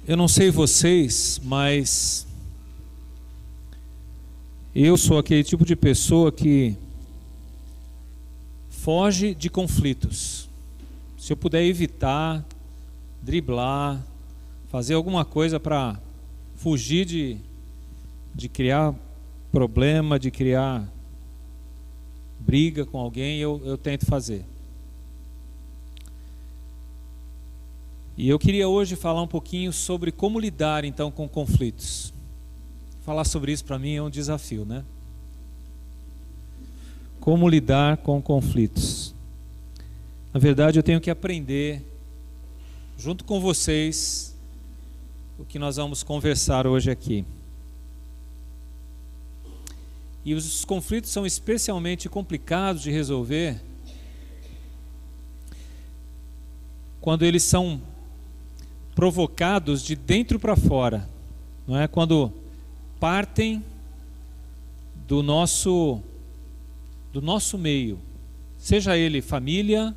Eu não sei vocês, mas eu sou aquele tipo de pessoa que foge de conflitos. Se eu puder evitar, driblar, fazer alguma coisa para fugir de criar problema, de criar briga com alguém, eu tento fazer. E eu queria hoje falar um pouquinho sobre como lidar então com conflitos. Falar sobre isso para mim é um desafio, né? Como lidar com conflitos. Na verdade, eu tenho que aprender, junto com vocês, o que nós vamos conversar hoje aqui. E os conflitos são especialmente complicados de resolver quando eles são provocados de dentro para fora, não é? Quando partem do nosso meio, seja ele família,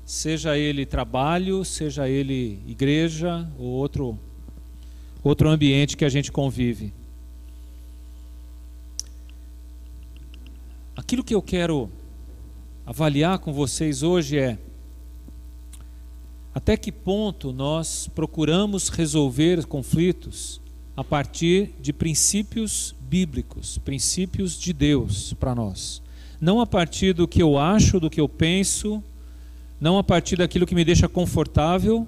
seja ele trabalho, seja ele igreja ou outro ambiente que a gente convive. Aquilo que eu quero avaliar com vocês hoje é até que ponto nós procuramos resolver conflitos a partir de princípios bíblicos, princípios de Deus para nós. Não a partir do que eu acho, do que eu penso, não a partir daquilo que me deixa confortável,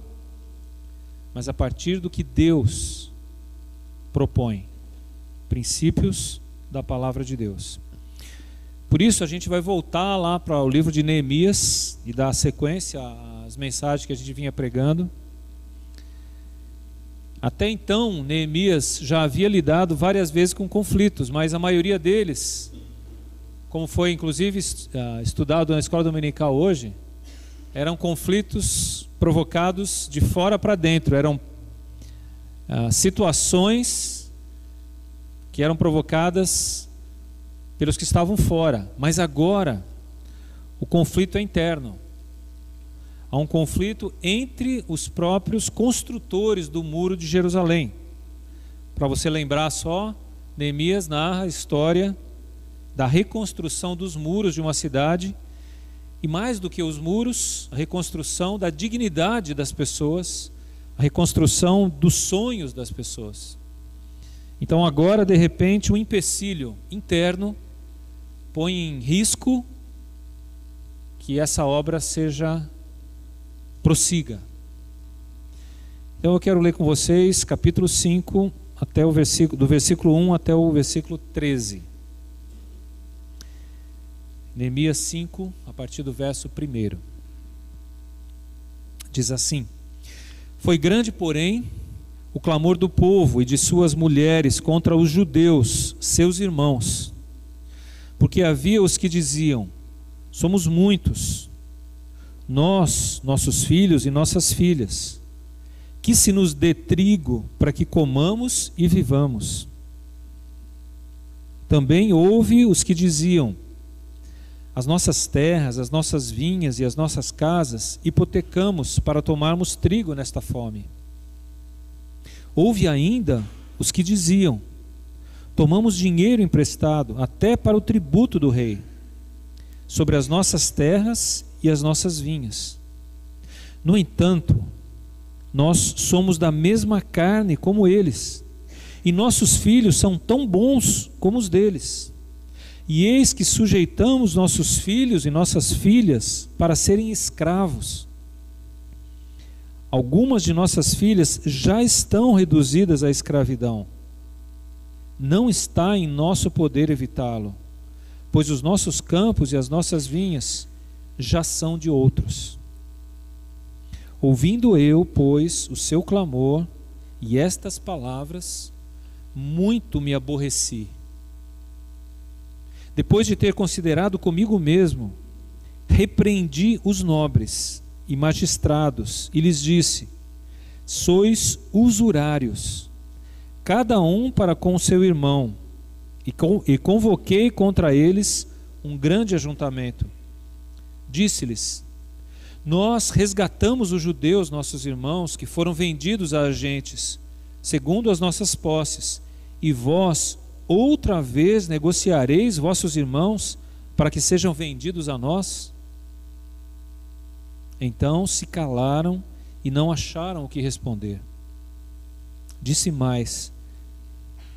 mas a partir do que Deus propõe. Princípios da palavra de Deus. Por isso a gente vai voltar lá para o livro de Neemias e dar sequência às mensagens que a gente vinha pregando. Até então, Neemias já havia lidado várias vezes com conflitos, mas a maioria deles, como foi inclusive estudado na escola dominical hoje, eram conflitos provocados de fora para dentro, eram situações que eram provocadas pelos que estavam fora. Mas agora o conflito é interno. Há um conflito entre os próprios construtores do muro de Jerusalém. Para você lembrar só, Neemias narra a história da reconstrução dos muros de uma cidade, e mais do que os muros, a reconstrução da dignidade das pessoas, a reconstrução dos sonhos das pessoas. Então agora, de repente, um empecilho interno põe em risco que essa obra prossiga. Então eu quero ler com vocês capítulo 5, do versículo 1 até o versículo 13. Neemias 5, a partir do verso 1. Diz assim: Foi grande, porém, o clamor do povo e de suas mulheres contra os judeus, seus irmãos, porque havia os que diziam: somos muitos, nós, nossos filhos e nossas filhas, que se nos dê trigo para que comamos e vivamos. Também houve os que diziam: as nossas terras, as nossas vinhas e as nossas casas hipotecamos para tomarmos trigo nesta fome. Houve ainda os que diziam: tomamos dinheiro emprestado até para o tributo do rei, sobre as nossas terras e as nossas vinhas. No entanto, nós somos da mesma carne como eles, e nossos filhos são tão bons como os deles. E eis que sujeitamos nossos filhos e nossas filhas para serem escravos. Algumas de nossas filhas já estão reduzidas à escravidão. Não está em nosso poder evitá-lo, pois os nossos campos e as nossas vinhas já são de outros. Ouvindo eu, pois, o seu clamor e estas palavras, muito me aborreci. Depois de ter considerado comigo mesmo, repreendi os nobres e magistrados e lhes disse: sois usurários, cada um para com o seu irmão, e convoquei contra eles um grande ajuntamento. Disse-lhes: nós resgatamos os judeus, nossos irmãos, que foram vendidos a agentes, segundo as nossas posses, e vós outra vez negociareis vossos irmãos para que sejam vendidos a nós? Então se calaram e não acharam o que responder. Disse mais: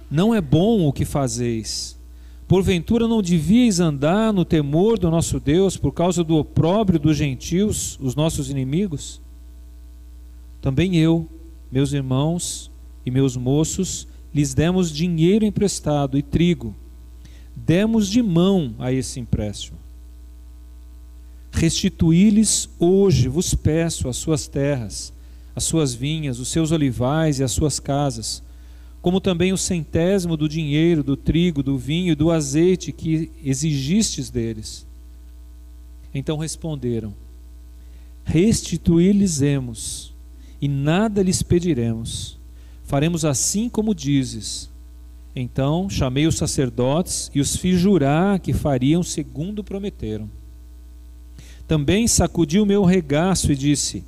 não é bom o que fazeis. Porventura não devíeis andar no temor do nosso Deus por causa do opróbrio dos gentios, os nossos inimigos? Também eu, meus irmãos e meus moços, lhes demos dinheiro emprestado e trigo. Demos de mão a esse empréstimo. Restituí-lhes hoje, vos peço, as suas terras, as suas vinhas, os seus olivais e as suas casas, como também o 100º do dinheiro, do trigo, do vinho e do azeite que exigistes deles. Então responderam: restituí-lhes-emos, e nada lhes pediremos. Faremos assim como dizes. Então chamei os sacerdotes e os fiz jurar que fariam segundo prometeram. Também sacudi o meu regaço e disse: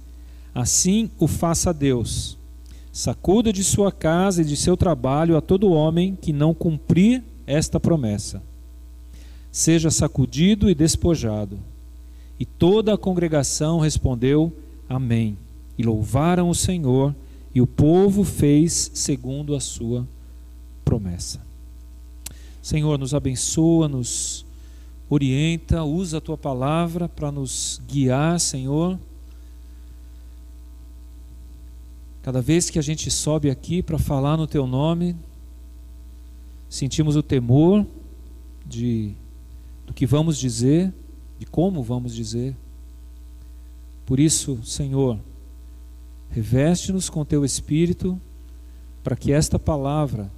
assim o faça Deus. Sacuda de sua casa e de seu trabalho a todo homem que não cumprir esta promessa. Seja sacudido e despojado. E toda a congregação respondeu: amém. E louvaram o Senhor, e o povo fez segundo a sua promessa. Senhor, nos abençoa, nos orienta, usa a tua palavra para nos guiar, Senhor. Cada vez que a gente sobe aqui para falar no teu nome, sentimos o temor do que vamos dizer, de como vamos dizer. Por isso, Senhor, reveste-nos com teu Espírito, para que esta palavra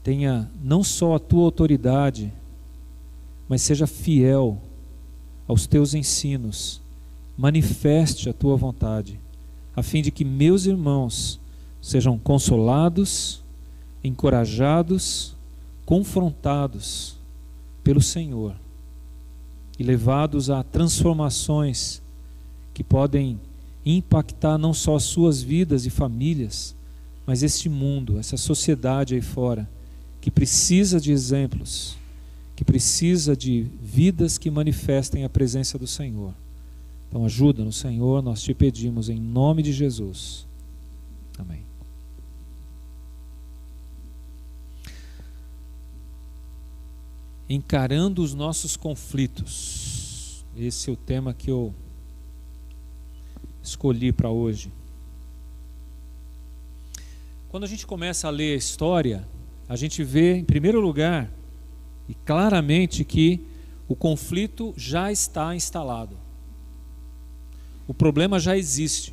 tenha não só a tua autoridade, mas seja fiel aos teus ensinos, manifeste a tua vontade, a fim de que meus irmãos sejam consolados, encorajados, confrontados pelo Senhor e levados a transformações que podem impactar não só as suas vidas e famílias, mas este mundo, essa sociedade aí fora, que precisa de exemplos, que precisa de vidas que manifestem a presença do Senhor. Então ajuda-nos, Senhor, nós te pedimos em nome de Jesus. Amém. Encarando os nossos conflitos. Esse é o tema que eu escolhi para hoje. Quando a gente começa a ler a história, a gente vê, em primeiro lugar, e claramente, que o conflito já está instalado. O problema já existe.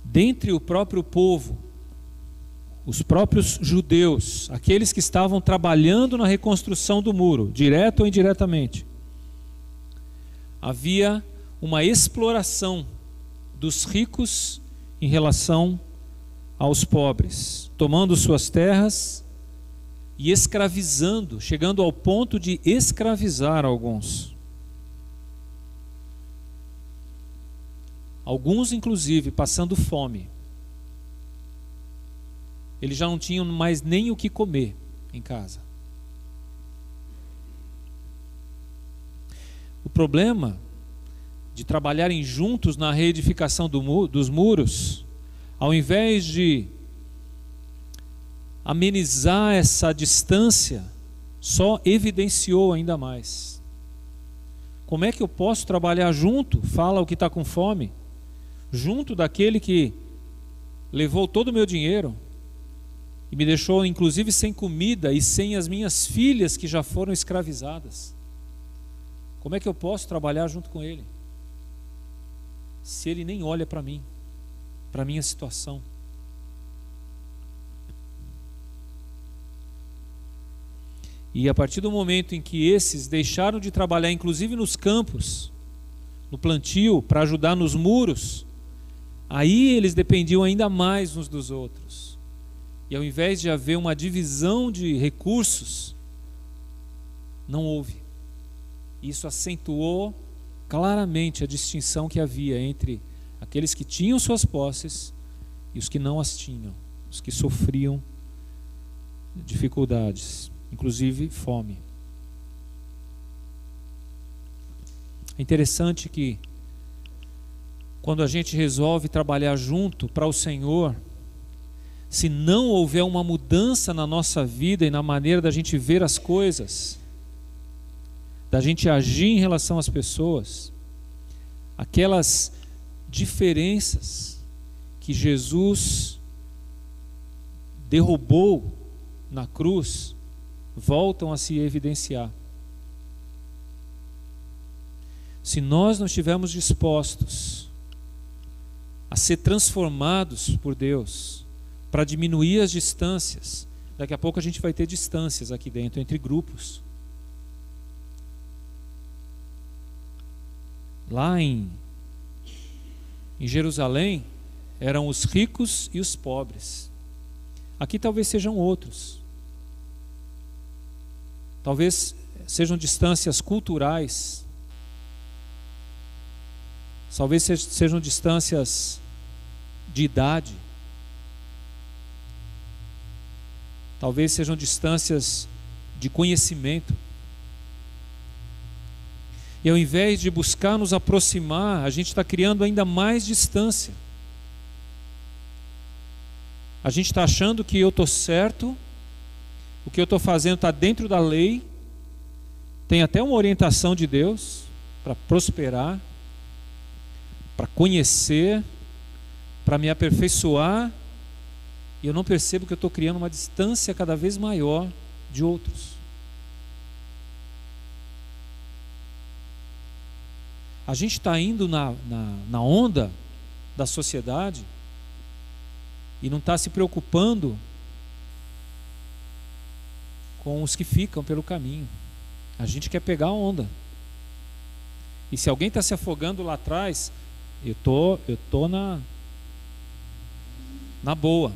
Dentre o próprio povo, os próprios judeus, aqueles que estavam trabalhando na reconstrução do muro, direto ou indiretamente, havia uma exploração dos ricos em relação aos pobres, tomando suas terras e escravizando, chegando ao ponto de escravizar alguns. Alguns, inclusive, passando fome. Eles já não tinham mais nem o que comer em casa. O problema de trabalharem juntos na reedificação dos muros, ao invés de amenizar essa distância, só evidenciou ainda mais. Como é que eu posso trabalhar junto, fala o que está com fome, junto daquele que levou todo o meu dinheiro e me deixou inclusive sem comida e sem as minhas filhas que já foram escravizadas? Como é que eu posso trabalhar junto com ele, se ele nem olha para mim, para a minha situação? E a partir do momento em que esses deixaram de trabalhar, inclusive nos campos, no plantio, para ajudar nos muros, aí eles dependiam ainda mais uns dos outros. E ao invés de haver uma divisão de recursos, não houve. Isso acentuou claramente a distinção que havia entre aqueles que tinham suas posses e os que não as tinham, os que sofriam dificuldades, inclusive fome. É interessante que quando a gente resolve trabalhar junto para o Senhor, se não houver uma mudança na nossa vida e na maneira da gente ver as coisas, da gente agir em relação às pessoas, aquelas diferenças que Jesus derrubou na cruz voltam a se evidenciar. Se nós não estivermos dispostos a ser transformados por Deus, para diminuir as distâncias, daqui a pouco a gente vai ter distâncias aqui dentro, entre grupos. Lá em Jerusalém, eram os ricos e os pobres. Aqui talvez sejam outros. Talvez sejam distâncias culturais. Talvez sejam distâncias de idade. Talvez sejam distâncias de conhecimento. E ao invés de buscar nos aproximar, a gente está criando ainda mais distância. A gente está achando que eu estou certo, o que eu estou fazendo está dentro da lei, tem até uma orientação de Deus para prosperar, para conhecer, para me aperfeiçoar, e eu não percebo que eu estou criando uma distância cada vez maior de outros. A gente está indo na onda da sociedade e não está se preocupando com os que ficam pelo caminho. A gente quer pegar a onda. E se alguém está se afogando lá atrás, eu tô na boa.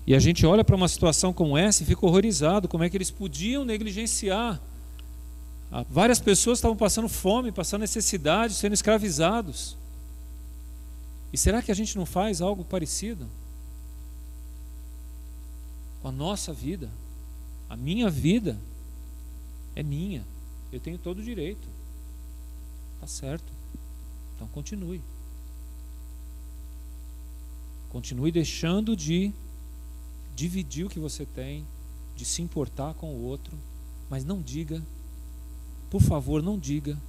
E a gente olha para uma situação como essa e fica horrorizado, como é que eles podiam negligenciar. Várias pessoas estavam passando fome, passando necessidade, sendo escravizados. E será que a gente não faz algo parecido? Com a nossa vida. A minha vida é minha. Eu tenho todo o direito. Tá certo. Então continue. Continue deixando de dividir o que você tem, de se importar com o outro, mas não diga, por favor, não diga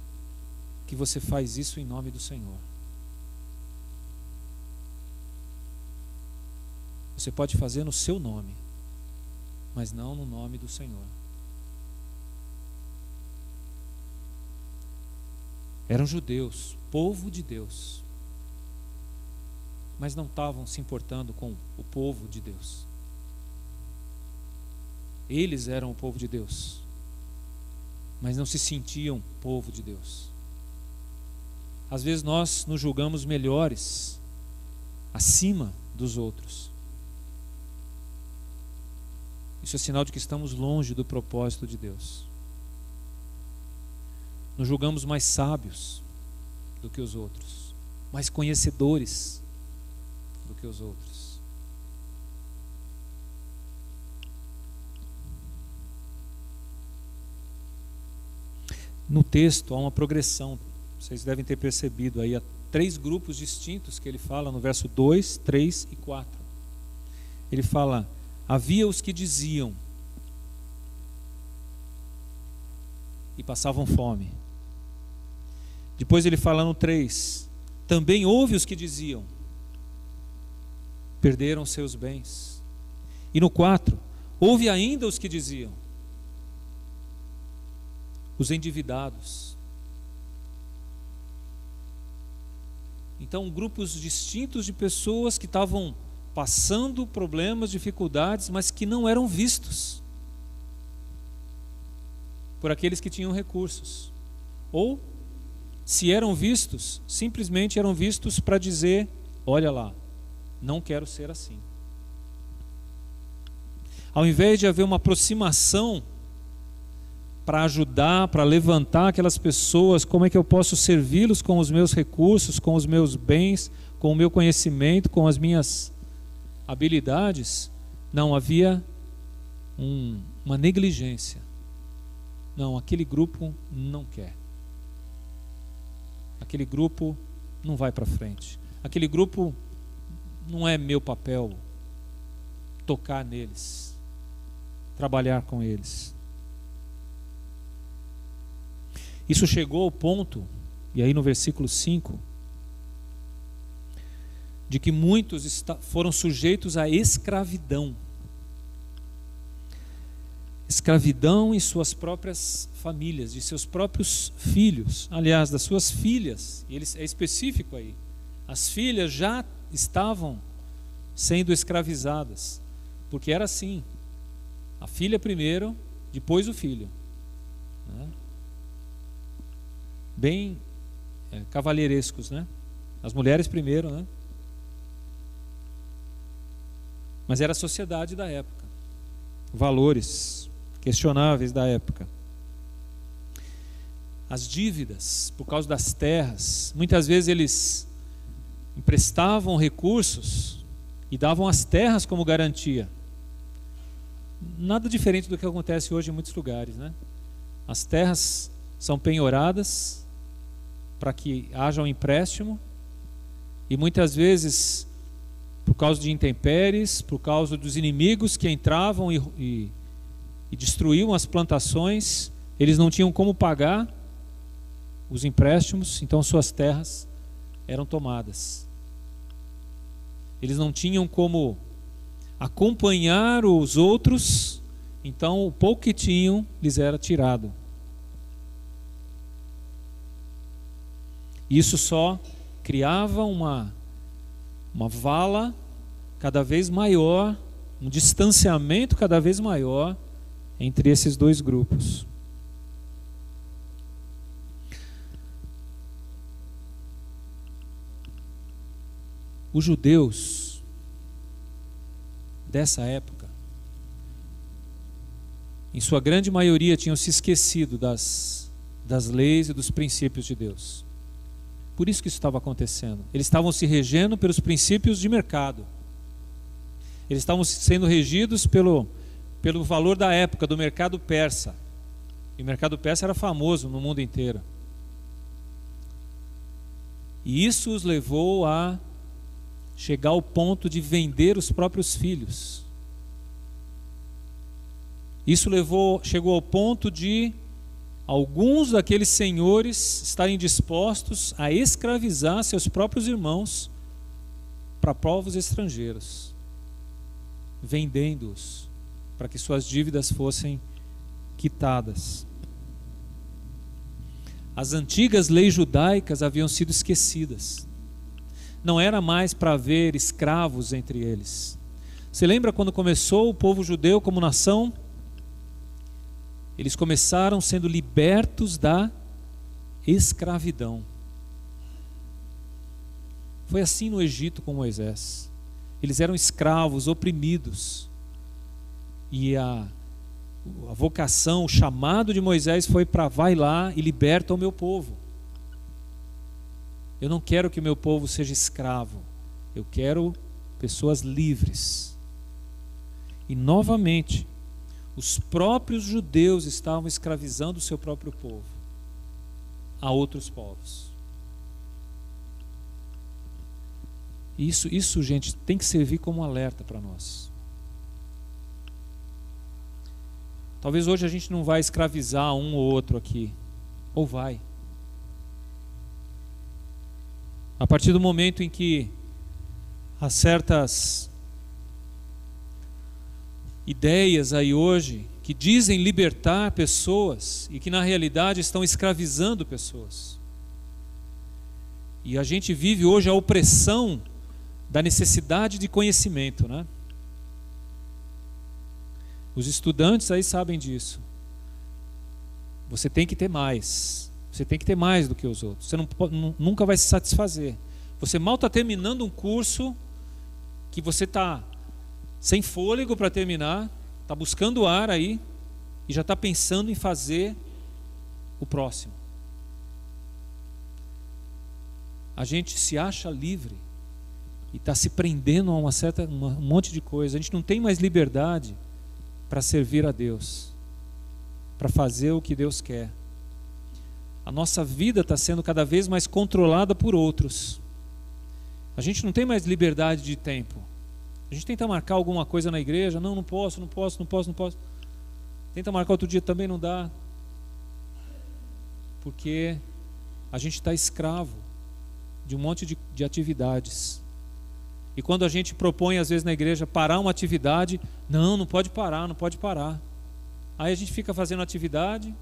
que você faz isso em nome do Senhor. Você pode fazer no seu nome, mas não no nome do Senhor. Eram judeus, povo de Deus, mas não estavam se importando com o povo de Deus. Eles eram o povo de Deus, mas não se sentiam povo de Deus. Às vezes nós nos julgamos melhores, acima dos outros. Isso é sinal de que estamos longe do propósito de Deus. Nos julgamos mais sábios do que os outros, mais conhecedores do que os outros. No texto há uma progressão, vocês devem ter percebido aí, há 3 grupos distintos que ele fala no verso 2, 3 e 4. Ele fala, havia os que diziam e passavam fome. Depois ele fala no 3, também houve os que diziam, perderam seus bens. E no 4, houve ainda os que diziam, os endividados. Então, grupos distintos de pessoas que estavam passando problemas, dificuldades, mas que não eram vistos por aqueles que tinham recursos. Ou, se eram vistos, simplesmente eram vistos para dizer, olha lá, não quero ser assim. Ao invés de haver uma aproximação para ajudar, para levantar aquelas pessoas, como é que eu posso servi-los com os meus recursos, com os meus bens, com o meu conhecimento, com as minhas habilidades. Não, havia uma negligência. Não, aquele grupo não quer. Aquele grupo não vai para frente. Aquele grupo não é meu papel tocar neles, trabalhar com eles. Isso chegou ao ponto, e aí no versículo 5, de que muitos foram sujeitos à escravidão. Escravidão em suas próprias famílias, de seus próprios filhos, aliás, das suas filhas. E é específico aí. As filhas já estavam sendo escravizadas, porque era assim: a filha primeiro, depois o filho, né? Bem cavalheirescos, né? As mulheres primeiro, né? Mas era a sociedade da época, valores questionáveis da época. As dívidas, por causa das terras, muitas vezes eles emprestavam recursos e davam as terras como garantia. Nada diferente do que acontece hoje em muitos lugares, né? As terras são penhoradas para que haja um empréstimo, e muitas vezes, por causa de intempéries, por causa dos inimigos que entravam e destruíam as plantações, eles não tinham como pagar os empréstimos, então suas terras eram tomadas. Eles não tinham como acompanhar os outros, então o pouco que tinham lhes era tirado. Isso só criava uma vala cada vez maior, um distanciamento cada vez maior entre esses dois grupos. Os judeus dessa época, em sua grande maioria, tinham se esquecido das leis e dos princípios de Deus. Por isso que isso estava acontecendo. Eles estavam se regendo pelos princípios de mercado. Eles estavam sendo regidos pelo valor da época, do mercado persa. E o mercado persa era famoso no mundo inteiro. E isso os levou a chegar ao ponto de vender os próprios filhos. Isso chegou ao ponto de alguns daqueles senhores estarem dispostos a escravizar seus próprios irmãos para povos estrangeiros, vendendo-os para que suas dívidas fossem quitadas. As antigas leis judaicas haviam sido esquecidas. Não era mais para haver escravos entre eles. Você lembra quando começou o povo judeu como nação? Eles começaram sendo libertos da escravidão. Foi assim no Egito com Moisés. Eles eram escravos, oprimidos. E a vocação, o chamado de Moisés foi para: vai lá e liberta o meu povo. Eu não quero que o meu povo seja escravo. Eu quero pessoas livres. E novamente, os próprios judeus estavam escravizando o seu próprio povo a outros povos. Isso, gente, tem que servir como um alerta para nós. Talvez hoje a gente não vai escravizar um ou outro aqui, ou vai. A partir do momento em que há certas ideias aí hoje que dizem libertar pessoas e que na realidade estão escravizando pessoas. E a gente vive hoje a opressão da necessidade de conhecimento, né? Os estudantes aí sabem disso. Você tem que ter mais. Você tem que ter mais do que os outros. Você nunca vai se satisfazer. Você mal está terminando um curso que você está sem fôlego para terminar, está buscando ar aí, e já está pensando em fazer o próximo. A gente se acha livre e está se prendendo a um monte de coisa. A gente não tem mais liberdade para servir a Deus, para fazer o que Deus quer. A nossa vida está sendo cada vez mais controlada por outros. A gente não tem mais liberdade de tempo. A gente tenta marcar alguma coisa na igreja, não posso. Tenta marcar outro dia, também não dá. Porque a gente está escravo de um monte de atividades. E quando a gente propõe, às vezes na igreja, parar uma atividade, não pode parar. Aí a gente fica fazendo atividade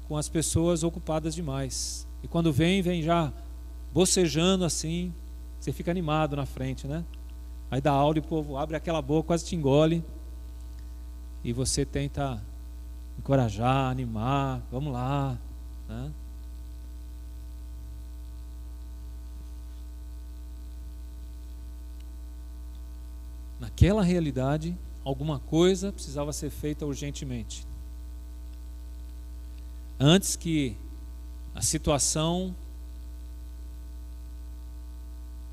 com as pessoas ocupadas demais. E quando vem já bocejando assim, você fica animado na frente, né? Aí dá aula e o povo abre aquela boca, quase te engole. E você tenta encorajar, animar, vamos lá, né? Naquela realidade, alguma coisa precisava ser feita urgentemente. Antes que a situação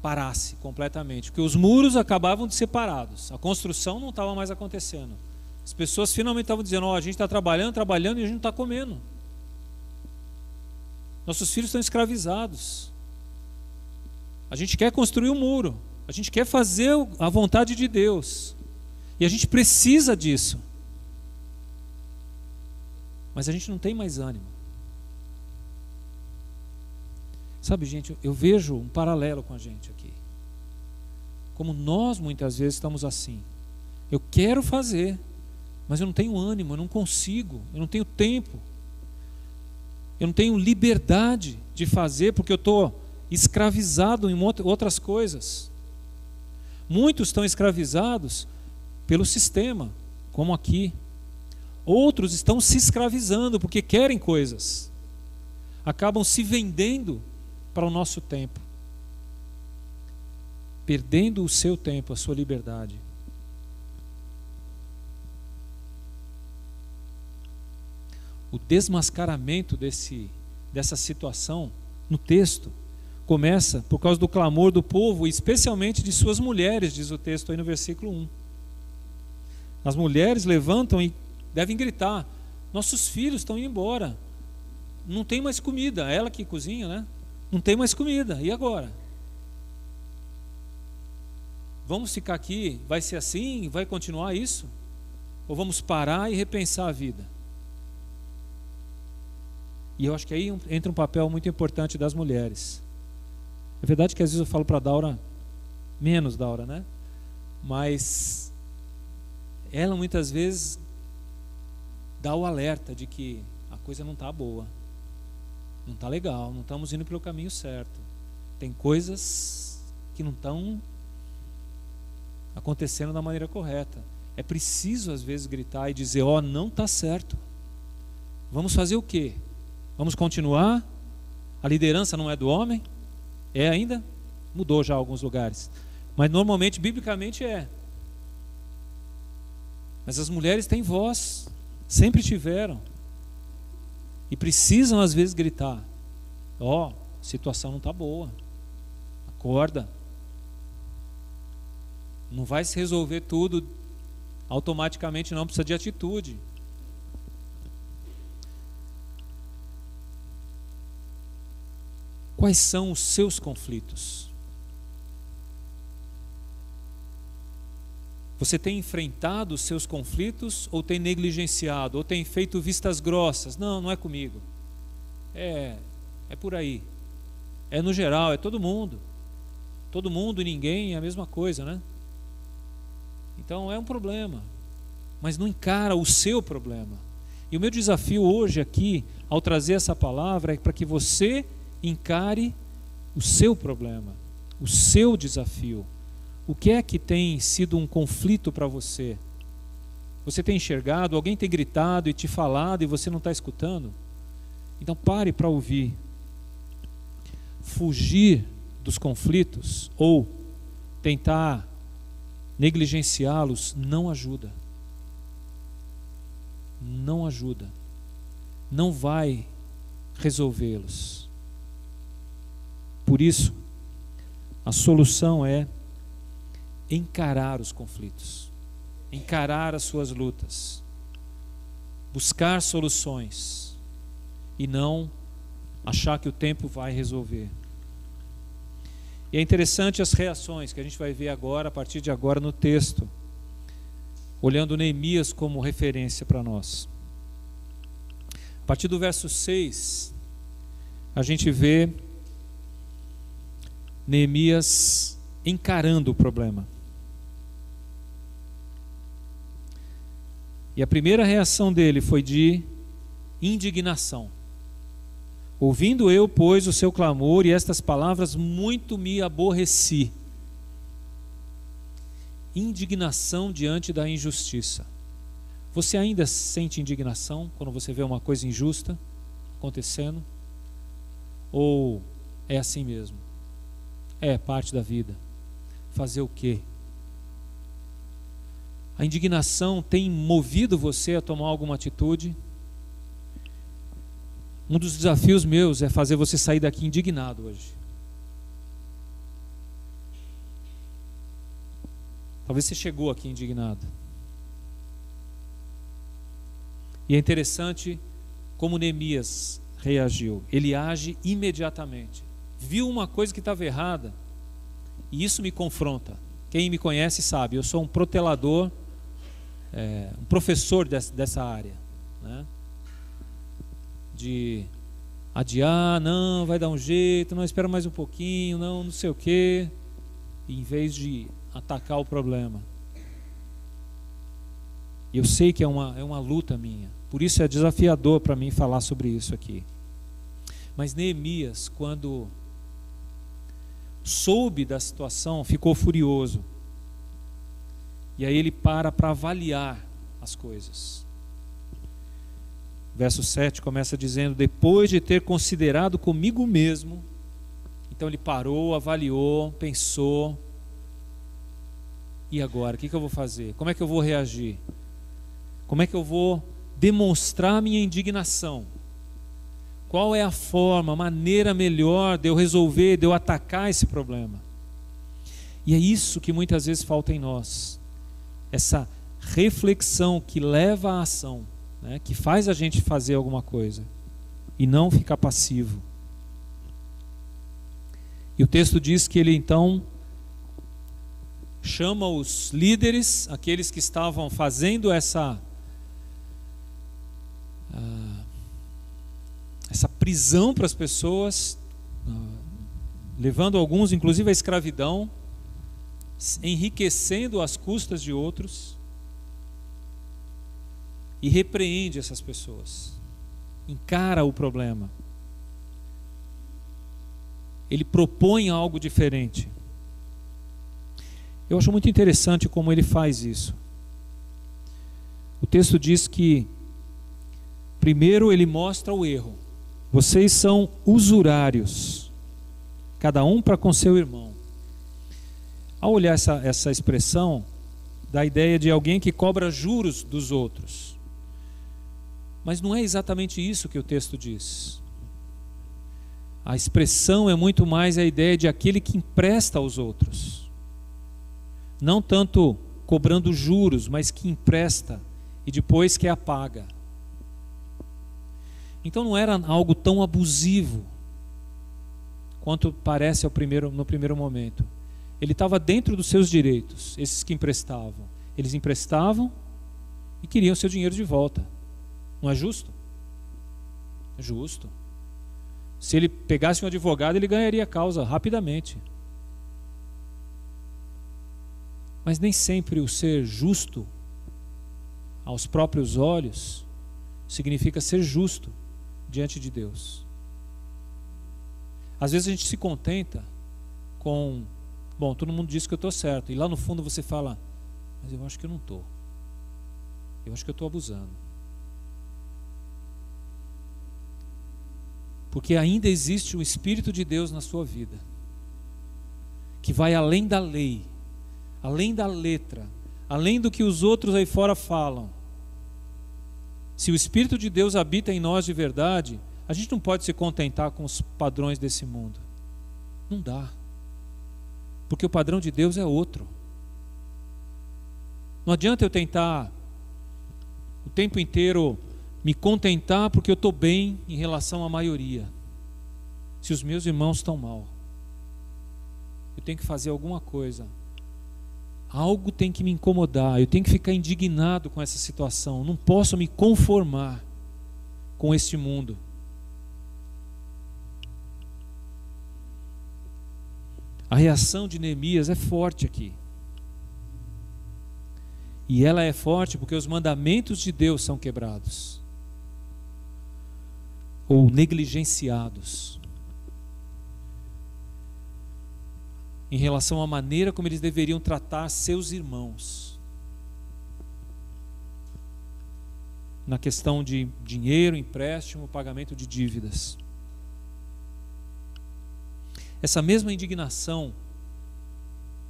parasse completamente, porque os muros acabavam de ser parados, a construção não estava mais acontecendo. As pessoas finalmente estavam dizendo: a gente está trabalhando e a gente não está comendo. Nossos filhos estão escravizados. A gente quer construir um muro, a gente quer fazer a vontade de Deus, e a gente precisa disso. Mas a gente não tem mais ânimo. Sabe, gente, eu vejo um paralelo com a gente aqui. Como nós muitas vezes estamos assim. Eu quero fazer, mas eu não tenho ânimo, eu não consigo, eu não tenho tempo. Eu não tenho liberdade de fazer porque eu estou escravizado em outras coisas. Muitos estão escravizados pelo sistema, como aqui. Outros estão se escravizando porque querem coisas. Acabam se vendendo para o nosso tempo, perdendo o seu tempo, a sua liberdade. O desmascaramento dessa situação no texto começa por causa do clamor do povo, especialmente de suas mulheres, diz o texto aí no versículo 1. As mulheres levantam e devem gritar: nossos filhos estão indo embora, não tem mais comida. Ela que cozinha, né? Não tem mais comida, e agora? Vamos ficar aqui? Vai ser assim? Vai continuar isso? Ou vamos parar e repensar a vida? E eu acho que aí entra um papel muito importante das mulheres. É verdade que às vezes eu falo para a Daura, menos Daura, né? Mas ela muitas vezes dá o alerta de que a coisa não está boa, não está legal, não estamos indo pelo caminho certo. Tem coisas que não estão acontecendo da maneira correta. É preciso às vezes gritar e dizer: não está certo. Vamos fazer o quê? Vamos continuar? A liderança não é do homem? É ainda? Mudou já em alguns lugares. Mas normalmente, biblicamente é. Mas as mulheres têm voz, sempre tiveram. E precisam às vezes gritar: a situação não está boa. Acorda. Não vai se resolver tudo automaticamente, não. Precisa de atitude. Quais são os seus conflitos? Você tem enfrentado os seus conflitos ou tem negligenciado, ou tem feito vistas grossas? Não é comigo. É por aí. É no geral, é todo mundo. Todo mundo e ninguém é a mesma coisa, né? Então é um problema. Mas não encara o seu problema. E o meu desafio hoje aqui, ao trazer essa palavra, é para que você encare o seu problema, o seu desafio. O que é que tem sido um conflito para você? Você tem enxergado, alguém tem gritado e te falado e você não está escutando? Então pare para ouvir. Fugir dos conflitos ou tentar negligenciá-los não ajuda. não ajuda, não vai resolvê-los. Por isso, a solução é encarar os conflitos, encarar as suas lutas, buscar soluções e não achar que o tempo vai resolver. E é interessante as reações que a gente vai ver agora, a partir de agora no texto, olhando Neemias como referência para nós. A partir do verso 6, a gente vê Neemias encarando o problema. E a primeira reação dele foi de indignação. Ouvindo eu, pois, o seu clamor e estas palavras, muito me aborreci. Indignação diante da injustiça. Você ainda sente indignação quando você vê uma coisa injusta acontecendo? Ou é assim mesmo? É parte da vida. Fazer o quê? A indignação tem movido você a tomar alguma atitude? Um dos desafios meus é fazer você sair daqui indignado hoje. Talvez você chegou aqui indignado. E é interessante como Neemias reagiu. Ele age imediatamente. Viu uma coisa que estava errada, e isso me confronta. Quem me conhece sabe, eu sou um protelador, um professor dessa área, né? De adiar, não, vai dar um jeito, não, espera mais um pouquinho, não sei o quê, em vez de atacar o problema. E eu sei que é uma luta minha, por isso é desafiador para mim falar sobre isso aqui. Mas Neemias, quando soube da situação, ficou furioso. E aí ele para avaliar as coisas. Verso 7 começa dizendo: depois de ter considerado comigo mesmo. Então ele parou, avaliou, pensou. E agora? O que eu vou fazer? Como é que eu vou reagir? Como é que eu vou demonstrar minha indignação? Qual é a forma, a maneira melhor de eu resolver, de eu atacar esse problema? E é isso que muitas vezes falta em nós. Essa reflexão que leva à ação, né, que faz a gente fazer alguma coisa e não ficar passivo. E o texto diz que ele então chama os líderes, aqueles que estavam fazendo essa prisão para as pessoas, levando alguns inclusive à escravidão, enriquecendo às custas de outros, e repreende essas pessoas, encara o problema, ele propõe algo diferente. Eu acho muito interessante como ele faz isso. O texto diz que primeiro ele mostra o erro. Vocês são usurários, cada um para com seu irmão. Ao olhar essa expressão, dá a ideia de alguém que cobra juros dos outros. Mas não é exatamente isso que o texto diz. A expressão é muito mais a ideia de aquele que empresta aos outros. Não tanto cobrando juros, mas que empresta e depois que apaga. Então não era algo tão abusivo quanto parece no primeiro momento. Ele estava dentro dos seus direitos, esses que emprestavam. Eles emprestavam e queriam seu dinheiro de volta. Não é justo? É justo. Se ele pegasse um advogado, ele ganharia a causa rapidamente. Mas nem sempre o ser justo aos próprios olhos significa ser justo diante de Deus. Às vezes a gente se contenta com, bom, todo mundo diz que eu estou certo, e lá no fundo você fala, mas eu acho que eu não estou. Eu acho que eu estou abusando. Porque ainda existe o Espírito de Deus na sua vida, que vai além da lei, além da letra, além do que os outros aí fora falam. Se o Espírito de Deus habita em nós de verdade, a gente não pode se contentar com os padrões desse mundo. Não dá. Porque o padrão de Deus é outro. Não adianta eu tentar o tempo inteiro me contentar porque eu estou bem em relação à maioria. Se os meus irmãos estão mal, eu tenho que fazer alguma coisa. Algo tem que me incomodar, eu tenho que ficar indignado com essa situação. Não posso me conformar com este mundo. A reação de Neemias é forte aqui. E ela é forte porque os mandamentos de Deus são quebrados ou negligenciados em relação à maneira como eles deveriam tratar seus irmãos na questão de dinheiro, empréstimo, pagamento de dívidas. Essa mesma indignação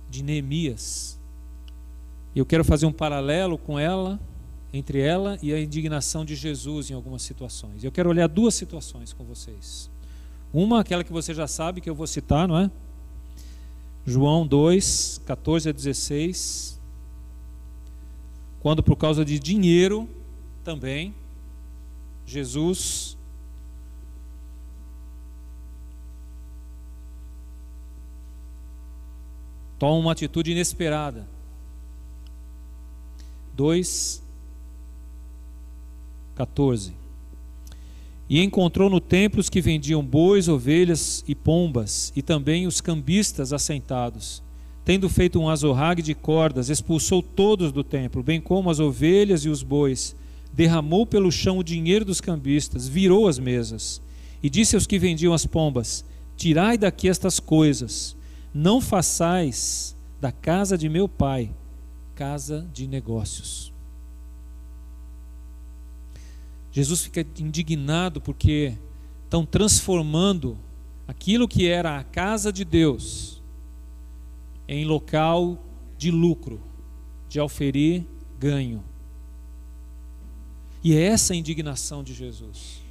de Neemias, eu quero fazer um paralelo com ela, entre ela e a indignação de Jesus em algumas situações. Eu quero olhar duas situações com vocês. Uma, aquela que você já sabe, que eu vou citar, não é? João 2, 14 a 16. Quando por causa de dinheiro também, Jesus toma uma atitude inesperada. 2:14. E encontrou no templo os que vendiam bois, ovelhas e pombas, e também os cambistas assentados. Tendo feito um azorrague de cordas, expulsou todos do templo, bem como as ovelhas e os bois. Derramou pelo chão o dinheiro dos cambistas, virou as mesas, e disse aos que vendiam as pombas: tirai daqui estas coisas, não façais da casa de meu pai casa de negócios. Jesus fica indignado porque estão transformando aquilo que era a casa de Deus em local de lucro, de auferir ganho. E é essa a indignação de Jesus.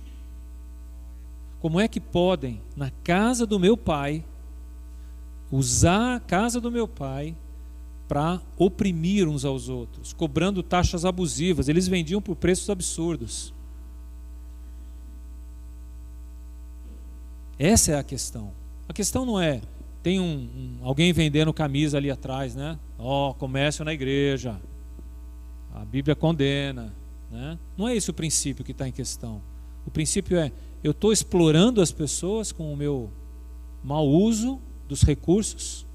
Como é que podem, na casa do meu pai, usar a casa do meu pai para oprimir uns aos outros, cobrando taxas abusivas? Eles vendiam por preços absurdos. Essa é a questão. A questão não é, tem alguém vendendo camisa ali atrás, né? Comércio na igreja, a Bíblia condena, né? Não é esse o princípio que está em questão. O princípio é, eu estou explorando as pessoas com o meu mau uso dos recursos.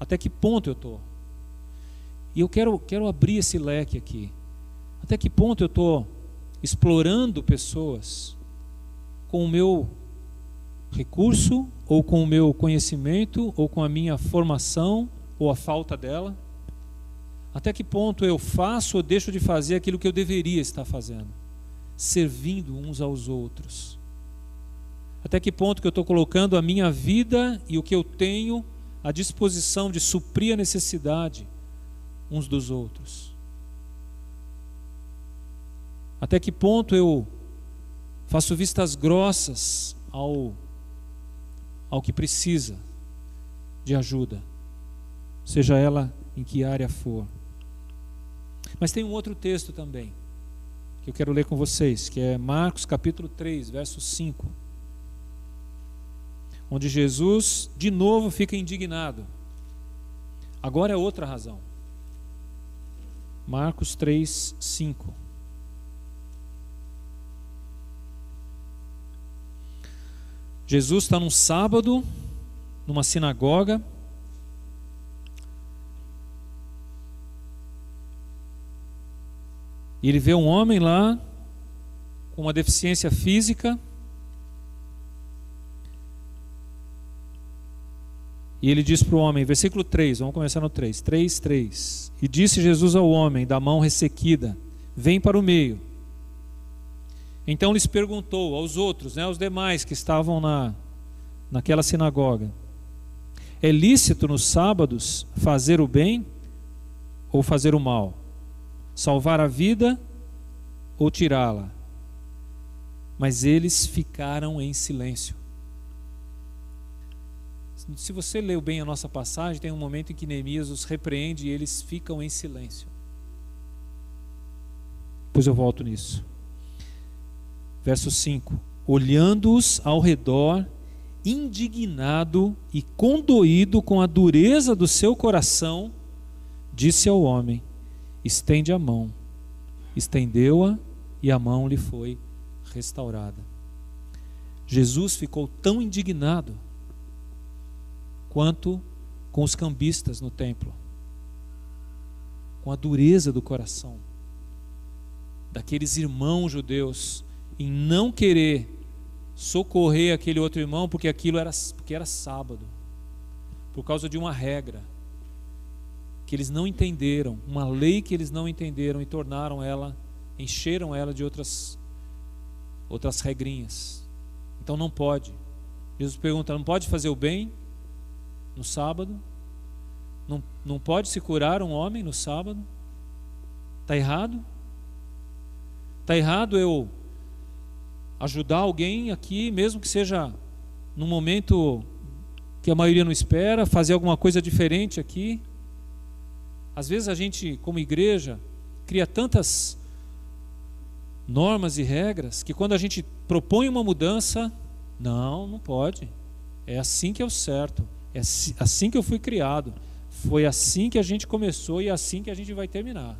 Até que ponto eu estou? E eu quero abrir esse leque aqui. Até que ponto eu estou explorando pessoas com o meu recurso, ou com o meu conhecimento, ou com a minha formação, ou a falta dela? Até que ponto eu faço ou deixo de fazer aquilo que eu deveria estar fazendo, servindo uns aos outros? Até que ponto que eu estou colocando a minha vida e o que eu tenho à disposição de suprir a necessidade uns dos outros? Até que ponto eu faço vistas grossas ao que precisa de ajuda, seja ela em que área for? Mas tem um outro texto também que eu quero ler com vocês, que é Marcos capítulo 3, verso 5, onde Jesus de novo fica indignado. Agora é outra razão. Marcos 3, 5. Jesus está num sábado, numa sinagoga, e ele vê um homem lá com uma deficiência física, e ele diz para o homem, versículo 3, vamos começar no 3, 3. E disse Jesus ao homem da mão ressequida: vem para o meio. Então lhes perguntou aos outros, aos demais que estavam naquela sinagoga: é lícito nos sábados fazer o bem ou fazer o mal? Salvar a vida ou tirá-la. Mas eles ficaram em silêncio. Se você leu bem a nossa passagem, tem um momento em que Neemias os repreende e eles ficam em silêncio. Depois eu volto nisso. Verso 5. Olhando-os ao redor, indignado e condoído com a dureza do seu coração, disse ao homem: estende a mão. Estendeu-a e a mão lhe foi restaurada. Jesus ficou tão indignado quanto com os cambistas no templo, com a dureza do coração daqueles irmãos judeus em não querer socorrer aquele outro irmão porque era sábado, por causa de uma regra que eles não entenderam, uma lei que eles não entenderam e encheram ela de outras regrinhas. Então não pode. Jesus pergunta: não pode fazer o bem no sábado? Não pode se curar um homem no sábado? Está errado? Está errado eu ajudar alguém aqui, mesmo que seja num momento que a maioria não espera, fazer alguma coisa diferente aqui? Às vezes a gente, como igreja, cria tantas normas e regras que quando a gente propõe uma mudança, não pode. É assim que é o certo. É assim que eu fui criado. Foi assim que a gente começou e é assim que a gente vai terminar.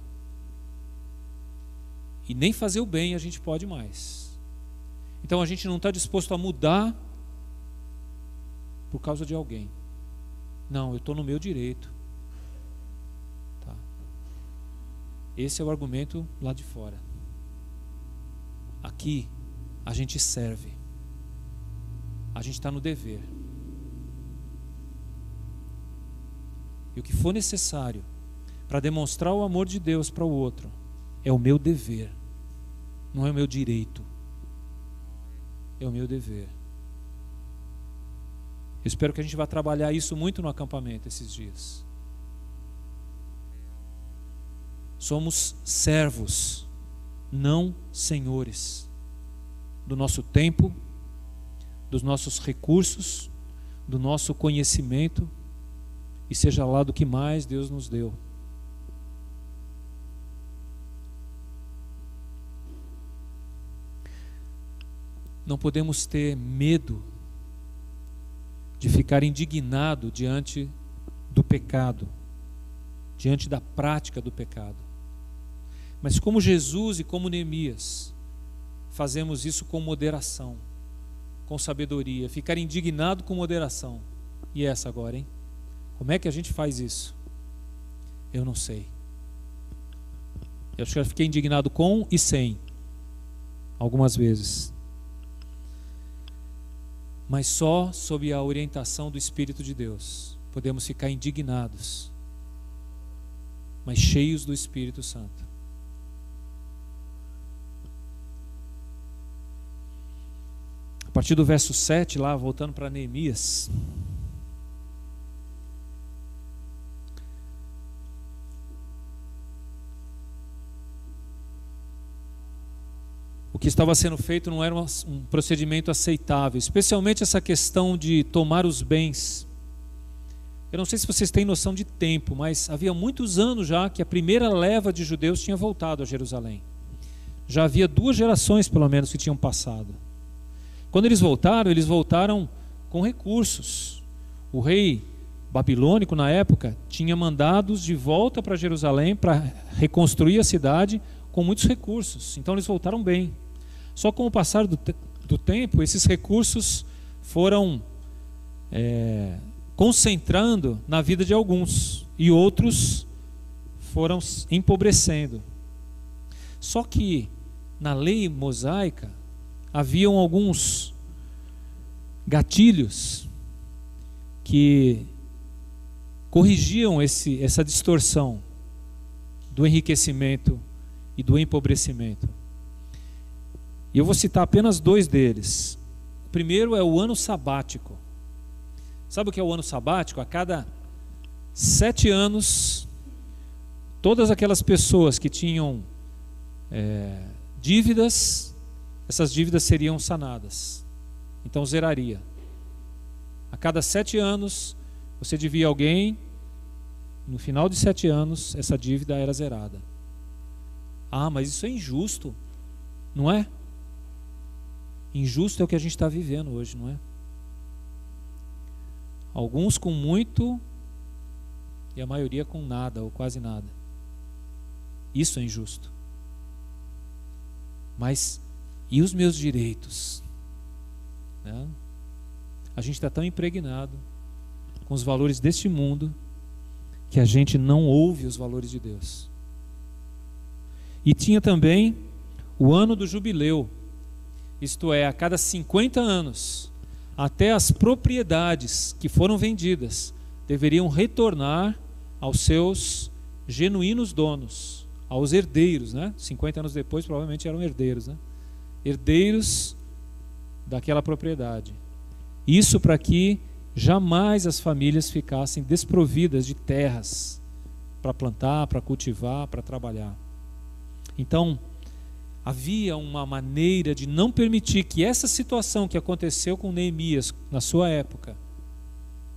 E nem fazer o bem a gente pode mais. Então a gente não está disposto a mudar por causa de alguém. Não, eu estou no meu direito. Tá. Esse é o argumento lá de fora. Aqui a gente serve. A gente está no dever. E o que for necessário para demonstrar o amor de Deus para o outro é o meu dever, não é o meu direito. É o meu dever. Eu espero que a gente vá trabalhar isso muito no acampamento esses dias. Somos servos, não senhores, do nosso tempo, dos nossos recursos, do nosso conhecimento, e seja lá do que mais Deus nos deu. Não podemos ter medo de ficar indignado diante do pecado, diante da prática do pecado. Mas como Jesus e como Neemias, fazemos isso com moderação, com sabedoria, ficar indignado com moderação. E essa agora, hein? Como é que a gente faz isso? Eu não sei. Eu acho que eu fiquei indignado com e sem, algumas vezes. Mas só sob a orientação do Espírito de Deus podemos ficar indignados, mas cheios do Espírito Santo. A partir do verso 7, lá, voltando para Neemias. O que estava sendo feito não era um procedimento aceitável, especialmente essa questão de tomar os bens. Eu não sei se vocês têm noção de tempo, mas havia muitos anos já que a primeira leva de judeus tinha voltado a Jerusalém. Já havia 2 gerações, pelo menos, que tinham passado. Quando eles voltaram com recursos. O rei babilônico, na época, tinha mandados de volta para Jerusalém para reconstruir a cidade com muitos recursos. Então eles voltaram bem. Só com o passar do tempo, esses recursos foram concentrando na vida de alguns e outros foram empobrecendo. Só que na lei mosaica haviam alguns gatilhos que corrigiam essa distorção do enriquecimento e do empobrecimento. E eu vou citar apenas 2 deles. O primeiro é o ano sabático. Sabe o que é o ano sabático? A cada 7 anos, todas aquelas pessoas que tinham dívidas, essas dívidas seriam sanadas. Então zeraria. A cada 7 anos, você devia alguém, no final de 7 anos, essa dívida era zerada. Ah, mas isso é injusto, não é? Injusto é o que a gente está vivendo hoje, não é? Alguns com muito e a maioria com nada ou quase nada. Isso é injusto. Mas e os meus direitos? Né? A gente está tão impregnado com os valores deste mundo que a gente não ouve os valores de Deus. E tinha também o ano do jubileu, isto é, a cada 50 anos, até as propriedades que foram vendidas deveriam retornar aos seus genuínos donos, aos herdeiros, né? 50 anos depois provavelmente eram herdeiros, né? Herdeiros daquela propriedade. Isso para que jamais as famílias ficassem desprovidas de terras para plantar, para cultivar, para trabalhar. Então, havia uma maneira de não permitir que essa situação que aconteceu com Neemias na sua época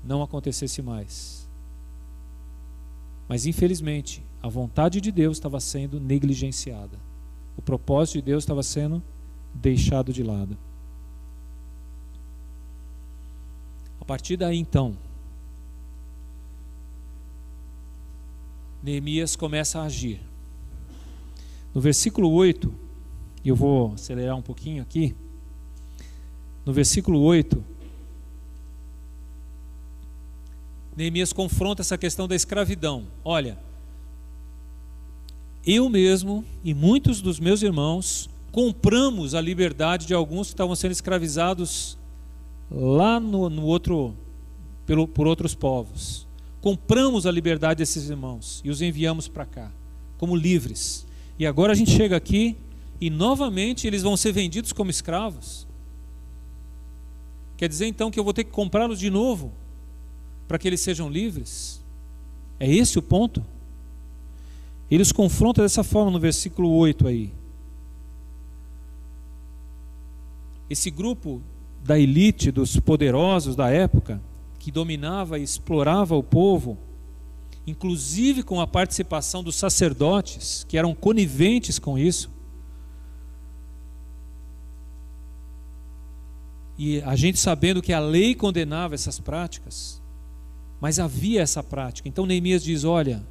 não acontecesse mais. Mas infelizmente, a vontade de Deus estava sendo negligenciada. O propósito de Deus estava sendo deixado de lado. A partir daí então, Neemias começa a agir. No versículo 8, e eu vou acelerar um pouquinho aqui. No versículo 8, Neemias confronta essa questão da escravidão. Olha, eu mesmo e muitos dos meus irmãos compramos a liberdade de alguns que estavam sendo escravizados lá por outros povos. Compramos a liberdade desses irmãos e os enviamos para cá como livres. E agora a gente chega aqui e novamente eles vão ser vendidos como escravos. Quer dizer então que eu vou ter que comprá-los de novo para que eles sejam livres? É esse o ponto? Eles confrontam dessa forma no versículo 8 aí. Esse grupo da elite, dos poderosos da época, que dominava e explorava o povo, inclusive com a participação dos sacerdotes, que eram coniventes com isso. E a gente sabendo que a lei condenava essas práticas, mas havia essa prática. Então Neemias diz, olha,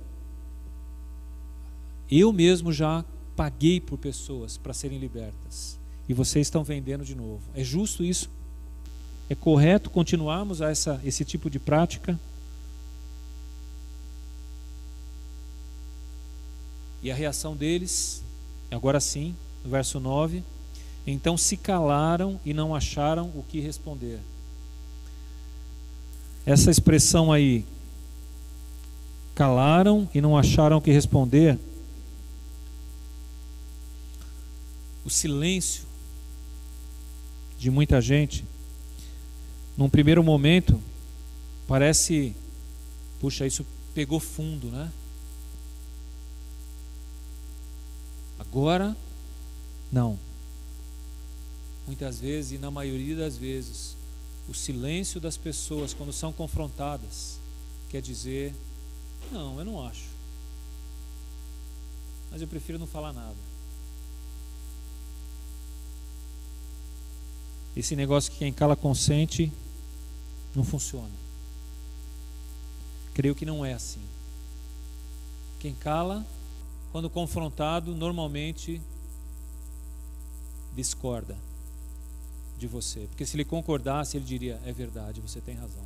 eu mesmo já paguei por pessoas para serem libertas, e vocês estão vendendo de novo. É justo isso? É correto continuarmos a esse tipo de prática? E a reação deles, agora sim, no verso 9, então se calaram e não acharam o que responder. Essa expressão aí, calaram e não acharam o que responder, o silêncio de muita gente, num primeiro momento, parece, puxa, isso pegou fundo, né? Agora, não. Muitas vezes, e na maioria das vezes, o silêncio das pessoas, quando são confrontadas, quer dizer, não, eu não acho. Mas eu prefiro não falar nada. Esse negócio que quem cala consente não funciona. Creio que não é assim. Quem cala, quando confrontado, normalmente discorda de você. Porque se ele concordasse, ele diria, é verdade, você tem razão.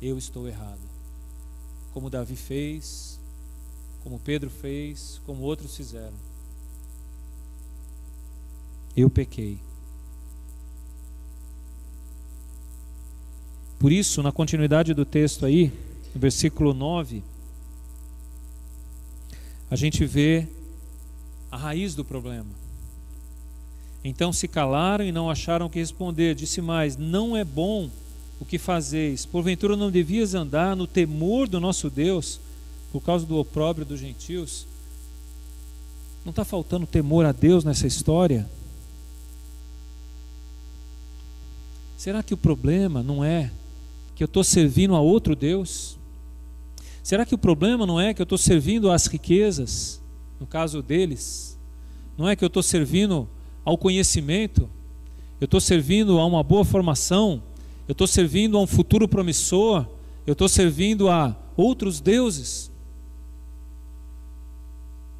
Eu estou errado. Como Davi fez, como Pedro fez, como outros fizeram. Eu pequei. Por isso, na continuidade do texto aí, no versículo 9, a gente vê a raiz do problema. Então se calaram e não acharam o que responder. Disse mais, não é bom o que fazeis. Porventura não devias andar no temor do nosso Deus, por causa do opróbrio dos gentios? Não está faltando temor a Deus nessa história? Será que o problema não é que eu estou servindo a outro Deus? Será que o problema não é que eu estou servindo às riquezas, no caso deles? Não é que eu estou servindo ao conhecimento? Eu estou servindo a uma boa formação? Eu estou servindo a um futuro promissor? Eu estou servindo a outros deuses?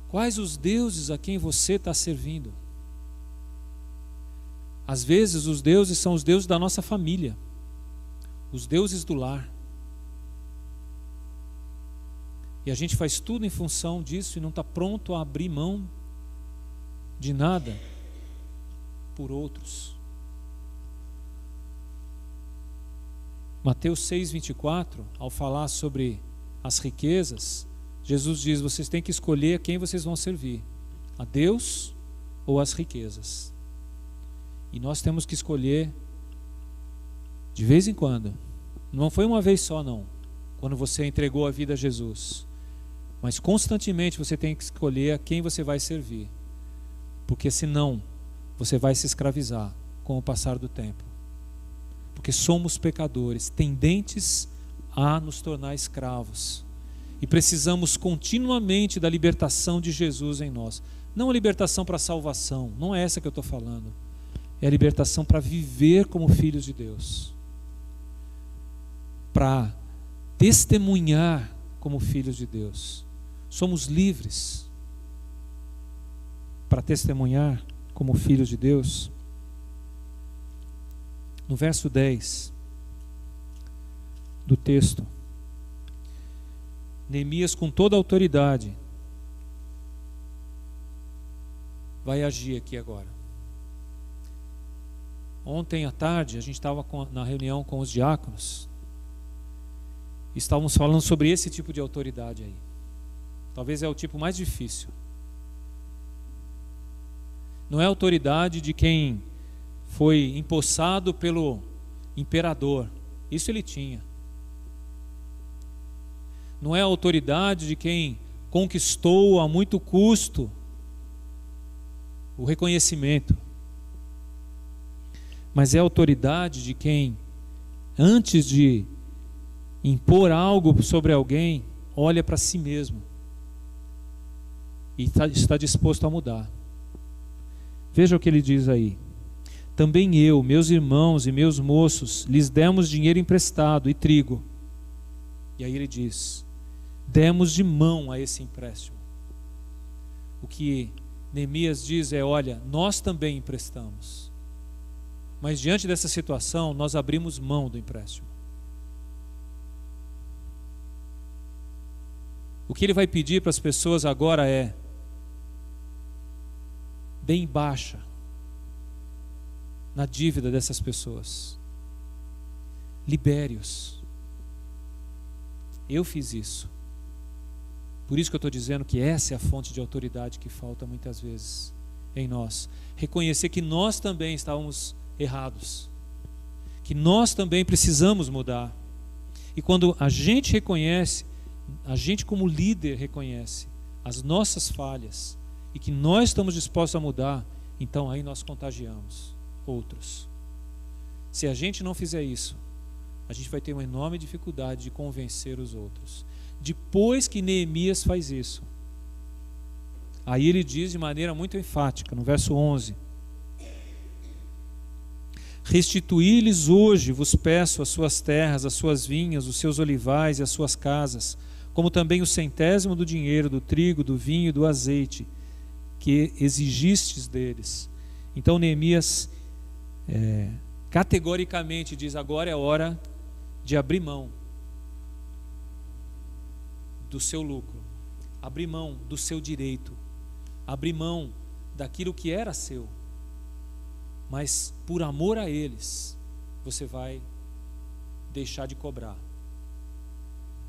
Quais os deuses a quem você está servindo? Às vezes os deuses são os deuses da nossa família, os deuses do lar. E a gente faz tudo em função disso e não está pronto a abrir mão de nada por outros. Mateus 6,24, ao falar sobre as riquezas, Jesus diz: vocês têm que escolher a quem vocês vão servir, a Deus ou as riquezas. E nós temos que escolher de vez em quando. Não foi uma vez só não, quando você entregou a vida a Jesus, mas constantemente você tem que escolher a quem você vai servir, porque senão você vai se escravizar com o passar do tempo, porque somos pecadores, tendentes a nos tornar escravos, e precisamos continuamente da libertação de Jesus em nós. Não a libertação para a salvação, não é essa que eu estou falando, é a libertação para viver como filhos de Deus, para testemunhar como filhos de Deus. Somos livres para testemunhar como filhos de Deus. No verso 10 do texto, Neemias, com toda a autoridade, vai agir aqui agora. Ontem à tarde a gente estava na reunião com os diáconos, estávamos falando sobre esse tipo de autoridade aí. Talvez é o tipo mais difícil. Não é a autoridade de quem foi empossado pelo imperador, isso ele tinha. Não é a autoridade de quem conquistou a muito custo o reconhecimento, mas é a autoridade de quem, antes de impor algo sobre alguém, olha para si mesmo e está disposto a mudar. Veja o que ele diz aí: também eu, meus irmãos e meus moços, lhes demos dinheiro emprestado e trigo. E aí ele diz: demos de mão a esse empréstimo. O que Neemias diz é: olha, nós também emprestamos, mas diante dessa situação nós abrimos mão do empréstimo. O que ele vai pedir para as pessoas agora é: bem baixa na dívida dessas pessoas, libere-os. Eu fiz isso. Por isso que eu estou dizendo que essa é a fonte de autoridade que falta muitas vezes em nós. Reconhecer que nós também estávamos errados, que nós também precisamos mudar. E quando a gente reconhece, a gente como líder reconhece as nossas falhas e que nós estamos dispostos a mudar, então aí nós contagiamos outros. Se a gente não fizer isso, a gente vai ter uma enorme dificuldade de convencer os outros. Depois que Neemias faz isso, aí ele diz de maneira muito enfática, no verso 11: restituí-lhes hoje, vos peço, as suas terras, as suas vinhas, os seus olivais e as suas casas, como também o 100º do dinheiro, do trigo, do vinho e do azeite, que exigistes deles. Então Neemias categoricamente diz: agora é hora de abrir mão do seu lucro, abrir mão do seu direito, abrir mão daquilo que era seu, mas por amor a eles você vai deixar de cobrar.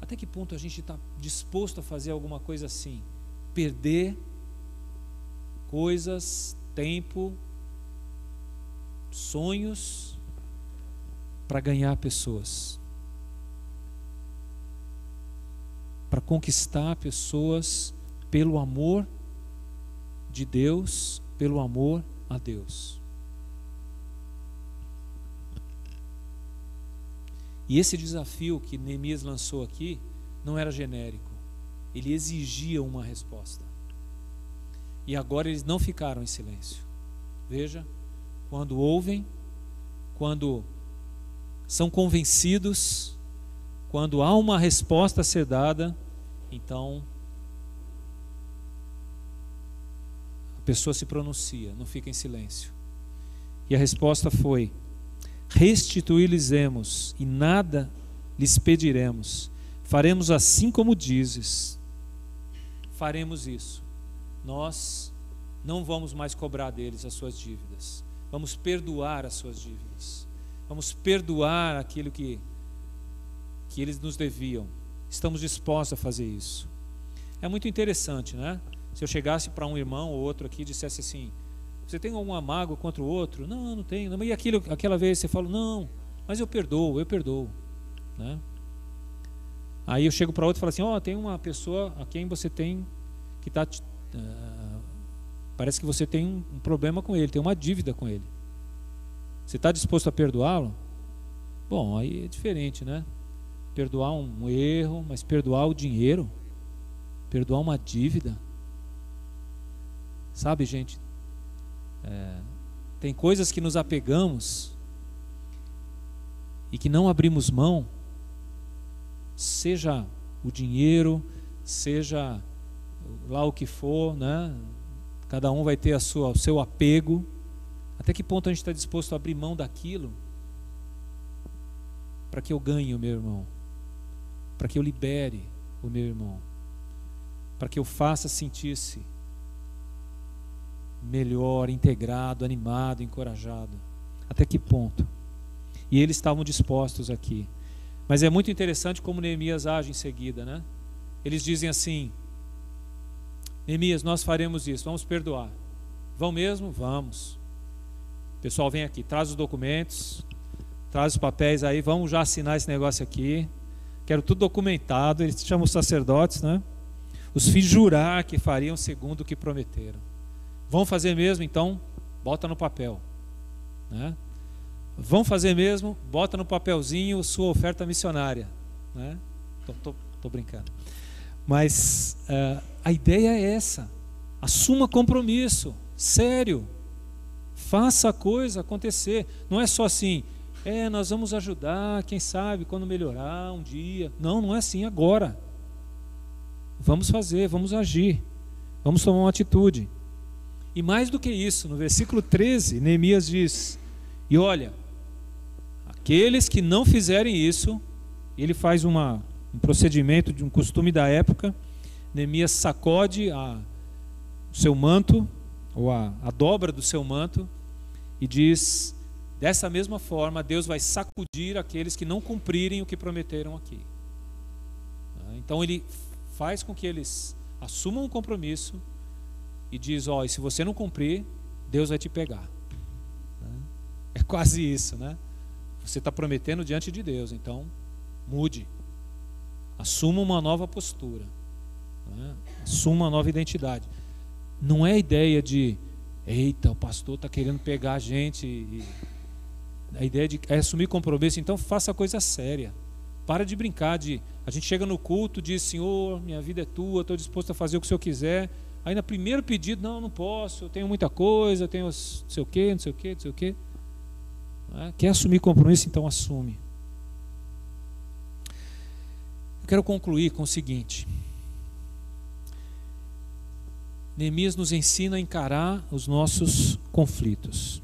Até que ponto a gente está disposto a fazer alguma coisa assim? Perder coisas, tempo, sonhos para ganhar pessoas, para conquistar pessoas pelo amor de Deus pelo amor a Deus. E esse desafio que Neemias lançou aqui não era genérico. Ele exigia uma resposta. E agora eles não ficaram em silêncio. Veja, quando ouvem, quando são convencidos, quando há uma resposta a ser dada, então a pessoa se pronuncia, não fica em silêncio. E a resposta foi: restituir-lhes-emos e nada lhes pediremos. Faremos assim como dizes. Faremos isso. Nós não vamos mais cobrar deles as suas dívidas. Vamos perdoar as suas dívidas. Vamos perdoar aquilo que eles nos deviam. Estamos dispostos a fazer isso. É muito interessante, né? Se eu chegasse para um irmão ou outro aqui e dissesse assim: você tem alguma mágoa contra o outro? Não, não tenho. E aquela vez você fala: não, mas eu perdoo, né? Aí eu chego para outro e falo assim: tem uma pessoa a quem você tem que está... parece que você tem um problema com ele, tem uma dívida com ele. Você está disposto a perdoá-lo? Bom, aí é diferente, né? Perdoar um erro, mas perdoar o dinheiro, perdoar uma dívida. Sabe, gente, tem coisas que nos apegamos e que não abrimos mão, seja o dinheiro, seja lá o que for, né? Cada um vai ter o seu apego. Até que ponto a gente está disposto a abrir mão daquilo para que eu ganhe o meu irmão, para que eu libere o meu irmão, para que eu faça sentir-se melhor, integrado, animado, encorajado? Até que ponto? E eles estavam dispostos aqui. Mas é muito interessante como Neemias age em seguida, né? Eles dizem assim: Neemias, nós faremos isso, vamos perdoar. Vão mesmo? Vamos. Pessoal, vem aqui, traz os documentos, traz os papéis aí, vamos já assinar esse negócio aqui. Quero tudo documentado. Eles chamam os sacerdotes, né? Os fiz jurar que fariam segundo o que prometeram. Vão fazer mesmo? Então, bota no papel, né? Vão fazer mesmo? Bota no papelzinho sua oferta missionária, né? Tô brincando. Mas a ideia é essa: assuma compromisso, sério, faça a coisa acontecer. Não é só assim, nós vamos ajudar, quem sabe, quando melhorar um dia. Não é assim agora. Vamos fazer, vamos agir, vamos tomar uma atitude. E mais do que isso, no versículo 13, Neemias diz: e olha, aqueles que não fizerem isso, ele faz um procedimento de um costume da época. Neemias sacode o seu manto, ou a dobra do seu manto, e diz: dessa mesma forma Deus vai sacudir aqueles que não cumprirem o que prometeram aqui. Então ele faz com que eles assumam um compromisso e diz: e se você não cumprir, Deus vai te pegar. É quase isso, né? Você está prometendo diante de Deus, então mude, assuma uma nova postura, né? Assuma uma nova identidade. Não é a ideia de: eita, o pastor está querendo pegar a gente. A ideia é assumir compromisso. Então faça coisa séria. Para de brincar a gente chega no culto, diz: Senhor, minha vida é tua, estou disposto a fazer o que o Senhor quiser. Aí no primeiro pedido: não posso, eu tenho muita coisa, eu tenho não sei o quê, não sei o quê, não sei o quê. Quer assumir compromisso? Então assume. Eu quero concluir com o seguinte: Neemias nos ensina a encarar os nossos conflitos.